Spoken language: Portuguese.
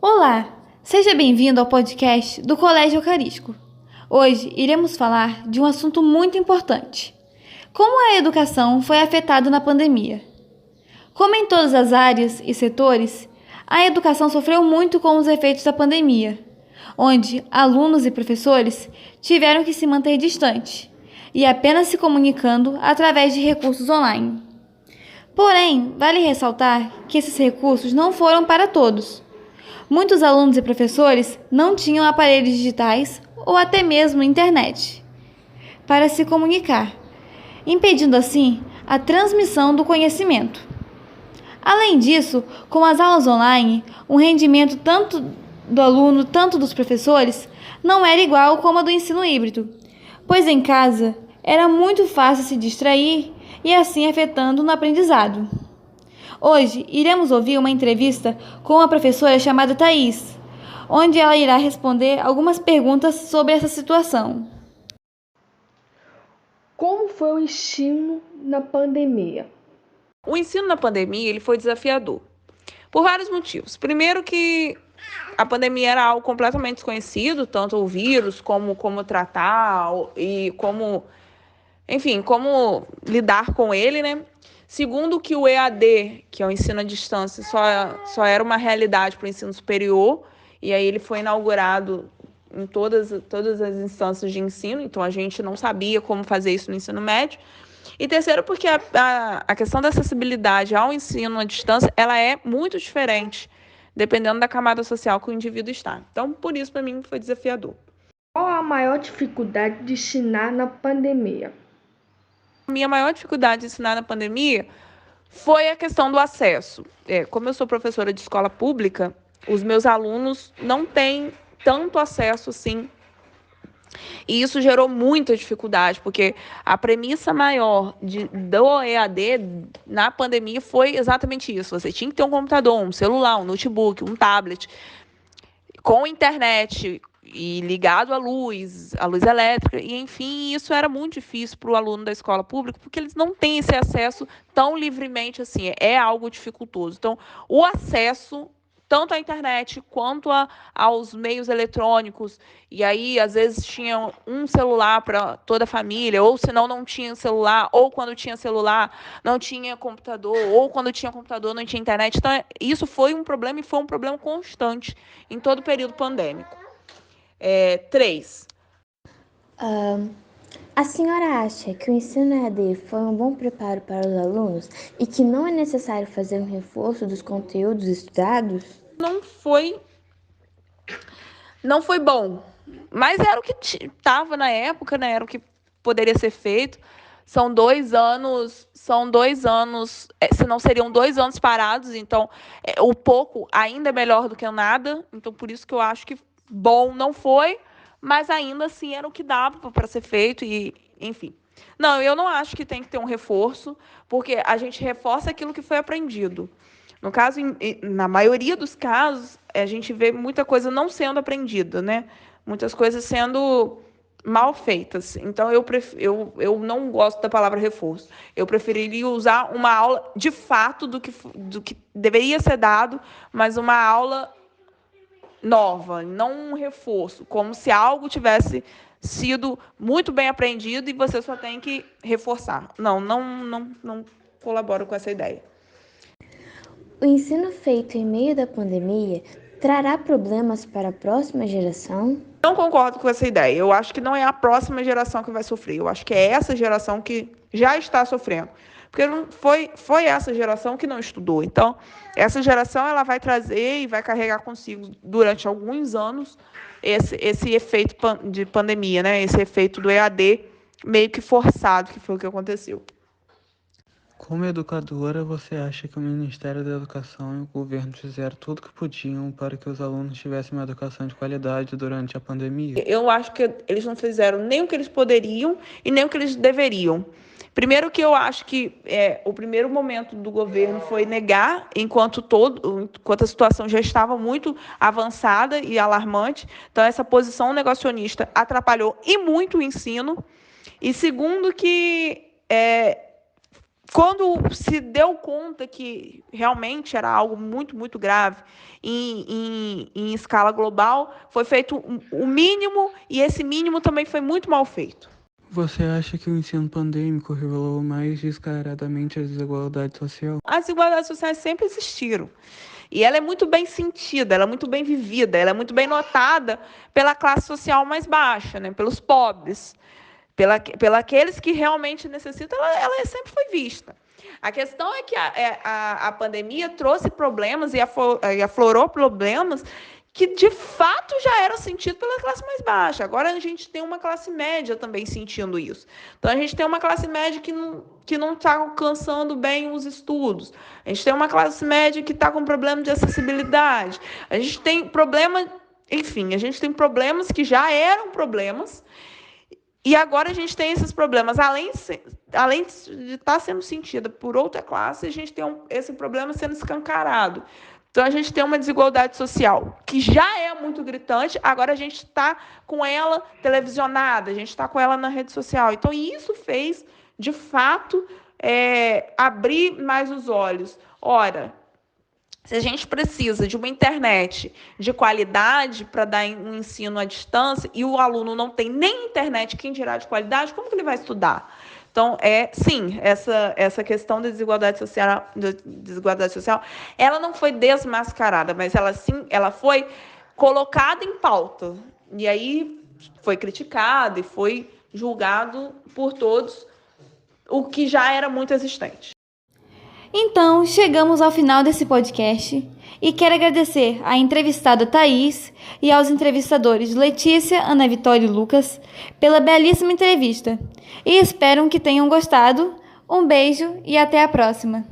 Olá, seja bem-vindo ao podcast do Colégio Eucarístico. Hoje iremos falar de um assunto muito importante: como a educação foi afetada na pandemia. Como em todas as áreas e setores, a educação sofreu muito com os efeitos da pandemia, onde alunos e professores tiveram que se manter distantes e apenas se comunicando através de recursos online. Porém, vale ressaltar que esses recursos não foram para todos. Muitos alunos e professores não tinham aparelhos digitais ou até mesmo internet para se comunicar, impedindo assim a transmissão do conhecimento. Além disso, com as aulas online, o rendimento tanto do aluno, tanto dos professores, não era igual como a do ensino híbrido, pois em casa era muito fácil se distrair e assim afetando no aprendizado. Hoje, iremos ouvir uma entrevista com uma professora chamada Thaís, onde ela irá responder algumas perguntas sobre essa situação. Como foi o ensino na pandemia? O ensino na pandemia ele foi desafiador, por vários motivos. Primeiro que a pandemia era algo completamente desconhecido, tanto o vírus, como tratar e como lidar com ele, né? Segundo que o EAD, que é o ensino à distância, só era uma realidade para o ensino superior, e aí ele foi inaugurado em todas as instâncias de ensino, então a gente não sabia como fazer isso no ensino médio. E terceiro, porque a questão da acessibilidade ao ensino à distância, ela é muito diferente, dependendo da camada social que o indivíduo está. Então, por isso, para mim, foi desafiador. Qual a maior dificuldade de ensinar na pandemia? A minha maior dificuldade de ensinar na pandemia foi a questão do acesso. Como eu sou professora de escola pública, os meus alunos não têm tanto acesso assim. E isso gerou muita dificuldade, porque a premissa maior do EAD na pandemia foi exatamente isso. Você tinha que ter um computador, um celular, um notebook, um tablet, com internet e ligado à luz elétrica, e enfim, isso era muito difícil para o aluno da escola pública, porque eles não têm esse acesso tão livremente assim, é algo dificultoso. Então, o acesso tanto à internet quanto aos meios eletrônicos, e aí às vezes tinha um celular para toda a família, ou senão não tinha celular, ou quando tinha celular não tinha computador, ou quando tinha computador não tinha internet. Então, isso foi um problema e foi um problema constante em todo o período pandêmico. 3. A senhora acha que o ensino EAD foi um bom preparo para os alunos e que não é necessário fazer um reforço dos conteúdos estudados? Não foi bom, mas era o que estava na época, né? Era o que poderia ser feito. São 2 anos, se não seriam 2 anos parados, então o pouco ainda é melhor do que o nada, então por isso que eu acho que bom não foi, mas ainda assim era o que dava para ser feito, e enfim. Não, eu não acho que tem que ter um reforço, porque a gente reforça aquilo que foi aprendido. No caso, na maioria dos casos, a gente vê muita coisa não sendo aprendida, né? Muitas coisas sendo mal feitas. Então, eu não gosto da palavra reforço. Eu preferiria usar uma aula de fato do que deveria ser dado, mas uma aula nova, não um reforço, como se algo tivesse sido muito bem aprendido e você só tem que reforçar. Não colaboro com essa ideia. O ensino feito em meio da pandemia trará problemas para a próxima geração? Não concordo com essa ideia. Eu acho que não é a próxima geração que vai sofrer. Eu acho que é essa geração que já está sofrendo. Porque não foi essa geração que não estudou. Então, essa geração ela vai trazer e vai carregar consigo, durante alguns anos, esse efeito de pandemia, né? Esse efeito do EAD meio que forçado, que foi o que aconteceu. Como educadora, você acha que o Ministério da Educação e o governo fizeram tudo o que podiam para que os alunos tivessem uma educação de qualidade durante a pandemia? Eu acho que eles não fizeram nem o que eles poderiam e nem o que eles deveriam. Primeiro que eu acho que o primeiro momento do governo foi negar, enquanto a situação já estava muito avançada e alarmante. Então, essa posição negacionista atrapalhou e muito o ensino. E segundo que quando se deu conta que realmente era algo muito, muito grave em escala global, foi feito o mínimo, e esse mínimo também foi muito mal feito. Você acha que o ensino pandêmico revelou mais descaradamente a desigualdade social? As desigualdades sociais sempre existiram. E ela é muito bem sentida, ela é muito bem vivida, ela é muito bem notada pela classe social mais baixa, né? Pelos pobres, pela aqueles que realmente necessitam, ela sempre foi vista. A questão é que a pandemia trouxe problemas e aflorou problemas que, de fato, já eram sentidos pela classe mais baixa. Agora a gente tem uma classe média também sentindo isso. Então, a gente tem uma classe média que não está alcançando bem os estudos. A gente tem uma classe média que está com problema de acessibilidade. A gente tem problema, enfim, a gente tem problemas que já eram problemas, e agora a gente tem esses problemas, além de estar sendo sentida por outra classe, a gente tem esse problema sendo escancarado. Então, a gente tem uma desigualdade social que já é muito gritante, agora a gente está com ela televisionada, a gente está com ela na rede social. Então, isso fez, de fato, abrir mais os olhos. Ora, se a gente precisa de uma internet de qualidade para dar um ensino à distância e o aluno não tem nem internet, quem dirá de qualidade, como que ele vai estudar? Então, sim, essa questão da desigualdade social, ela não foi desmascarada, mas ela foi colocada em pauta. E aí foi criticado e foi julgado por todos, o que já era muito existente. Então, chegamos ao final desse podcast e quero agradecer à entrevistada Thaís e aos entrevistadores Letícia, Ana Vitória e Lucas pela belíssima entrevista. E espero que tenham gostado. Um beijo e até a próxima!